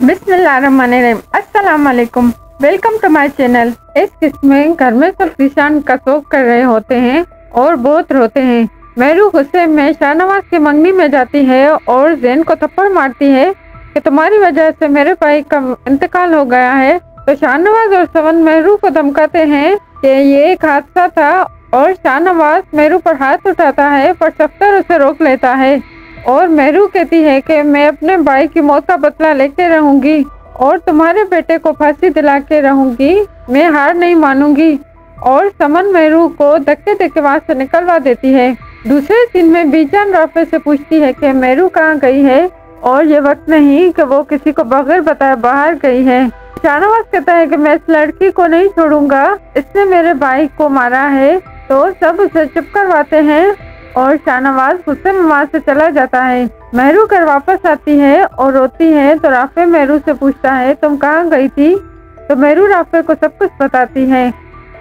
बिस्मिल्लाहिर्रहमानिर्रहीम। अस्सलाम वालेकुम, वेलकम टू माय चैनल। इस किस्म में घर में सब किसान कसोग कर रहे होते हैं और बहुत रोते हैं। मेहरू गुस्से में शाहनवाज की मंगनी में जाती है और जैन को थप्पड़ मारती है कि तुम्हारी वजह से मेरे भाई का इंतकाल हो गया है। तो शाहनवाज और समन मेहरू को धमकाते हैं कि ये एक हादसा था और शाहनवाज मेहरू पर हाथ उठाता है पर सफ्तर उसे रोक लेता है और मेहरू कहती है कि मैं अपने भाई की मौत का बदला लेके रहूंगी और तुम्हारे बेटे को फांसी दिला के रहूंगी, मैं हार नहीं मानूंगी। और समन मेहरू को धक्के देके वहां से निकलवा देती है। दूसरे दिन में बीजान राफे से पूछती है कि मेहरू कहाँ गई है और ये वक्त नहीं कि वो किसी को बगैर बताए बाहर गई है। शाहनवाज कहता है कि मैं इस लड़की को नहीं छोड़ूंगा, इसने मेरे भाई को मारा है। तो सब उसे चुप करवाते हैं और शाहनवाज गुस्से में वहाँ से चला जाता है। मेहरू घर वापस आती है और रोती है तो राफे मेहरू से पूछता है तुम कहाँ गई थी। तो मेहरू राफे को सब कुछ बताती है।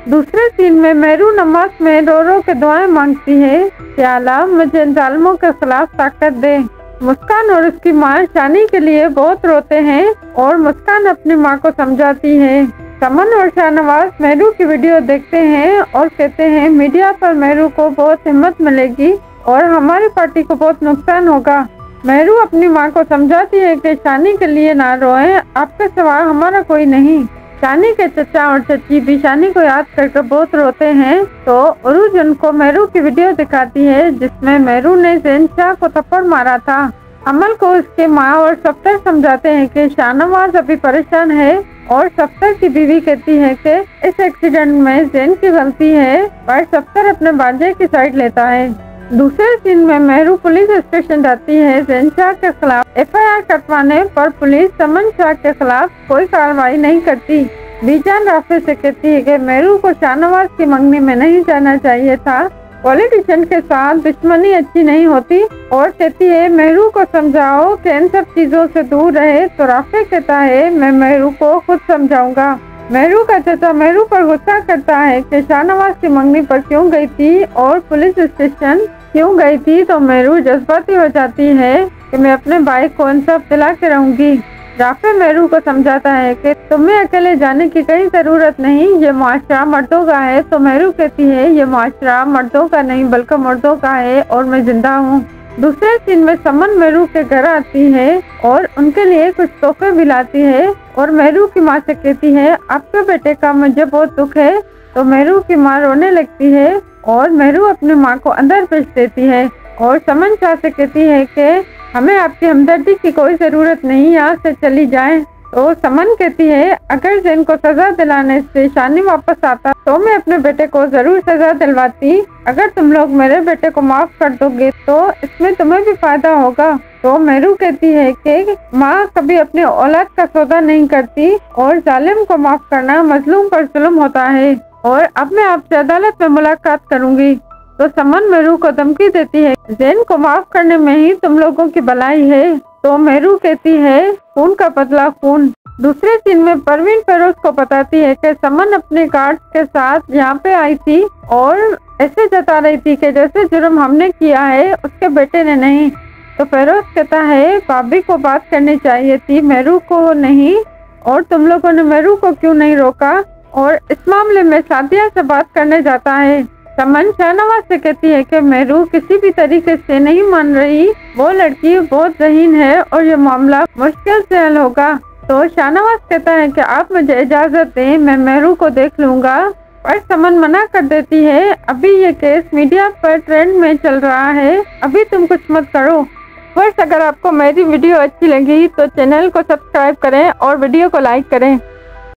दूसरे सीन में मेहरू नमाज में रो रो के दुआएं मांगती है कि अल्लाह मुझे इन जालिमों के खिलाफ ताकत दे। मुस्कान और उसकी माँ शानी के लिए बहुत रोते हैं और मुस्कान अपनी माँ को समझाती है। समन और शाहनवाज मेहरू की वीडियो देखते हैं और कहते हैं मीडिया पर मेहरू को बहुत हिम्मत मिलेगी और हमारी पार्टी को बहुत नुकसान होगा। मेहरू अपनी माँ को समझाती है कि शानी के लिए ना रोएं, आपके सिवा हमारा कोई नहीं। शानी के चचा और चची भी शानी को याद करके बहुत रोते हैं। तो उरुज उनको मेहरू की वीडियो दिखाती है जिसमें मेहरू ने जैन शाह को थप्पड़ मारा था। अमल को उसके माँ और सफ्तर समझाते हैं कि शाहनवाज अभी परेशान है और सफ्तर की बीवी कहती है कि इस एक्सीडेंट में जैन की गलती है पर सफ्तर अपने बाजे की साइड लेता है। दूसरे सीन में मेहरू पुलिस स्टेशन जाती है जैन शाह के खिलाफ FIR कटवाने पर पुलिस समन शाह के खिलाफ कोई कार्रवाई नहीं करती। बीजान राफे से कहती है कि मेहरू को शाहनवाज की मंगनी में नहीं जाना चाहिए था, पॉलिटिशियन के साथ दुश्मनी अच्छी नहीं होती। और कहती है मेहरू को समझाओ कि इन सब चीजों से दूर रहे। तो राफे कहता है मैं मेहरू को खुद समझाऊंगा। मेहरू का चाचा मेहरू पर गुस्सा करता है कि शाहनवाज की मंगनी पर क्यों गई थी और पुलिस स्टेशन क्यों गई थी। तो मेहरू जज्बाती हो जाती है कि मैं अपने भाई को इंसाफ दिला के रहूंगी। राफे मेहरू को समझाता है कि तुम्हें अकेले जाने की कहीं जरूरत नहीं, ये मुआशरा मर्दों का है। तो मेहरू कहती है ये मुआशरा मर्दों का नहीं बल्कि मर्दों का है और मैं जिंदा हूँ। दूसरे दिन में समन मेहरू के घर आती है और उनके लिए कुछ तोहफे भी लाती है और मेहरू की माँ से कहती है आपके बेटे का मुझे बहुत दुख है। तो मेहरू की माँ रोने लगती है और मेहरू अपनी माँ को अंदर भेज देती है और समन शाह से कहती है कि हमें आपकी हमदर्दी की कोई जरूरत नहीं, यहाँ से चली जाएं। तो समन कहती है अगर जैन को सजा दिलाने से शानी वापस आता तो मैं अपने बेटे को जरूर सजा दिलवाती। अगर तुम लोग मेरे बेटे को माफ कर दोगे तो इसमें तुम्हें भी फायदा होगा। तो मेहरू कहती है कि माँ कभी अपने औलाद का सौदा नहीं करती और जालिम को माफ करना मजलूम पर जुल्म होता है और अब मैं आपसे अदालत में मुलाकात करूंगी। तो समन मेहरू को धमकी देती है जैन को माफ करने में ही तुम लोगों की भलाई है। तो मेहरू कहती है खून का बदला खून। दूसरे दिन में परवीन फेरोज को बताती है कि समन अपने गार्ड के साथ यहाँ पे आई थी और ऐसे जता रही थी कि जैसे जुर्म हमने किया है उसके बेटे ने नहीं। तो फेरोज कहता है भाभी को बात करनी चाहिए थी, मेहरू को नहीं, और तुम लोगों ने मेहरू को क्यों नहीं रोका। और इस मामले में सादिया से बात करने जाता है। समन शाहनवाज से कहती है कि मेहरू किसी भी तरीके से नहीं मान रही, वो लड़की बहुत ज़हीन है और ये मामला मुश्किल से हल होगा। तो शाहनवाज कहता है कि आप मुझे इजाज़त दें, मैं मेहरू को देख लूँगा। पर समन मना कर देती है अभी ये केस मीडिया पर ट्रेंड में चल रहा है, अभी तुम कुछ मत करो। बस अगर आपको मेरी वीडियो अच्छी लगी तो चैनल को सब्सक्राइब करें और वीडियो को लाइक करें।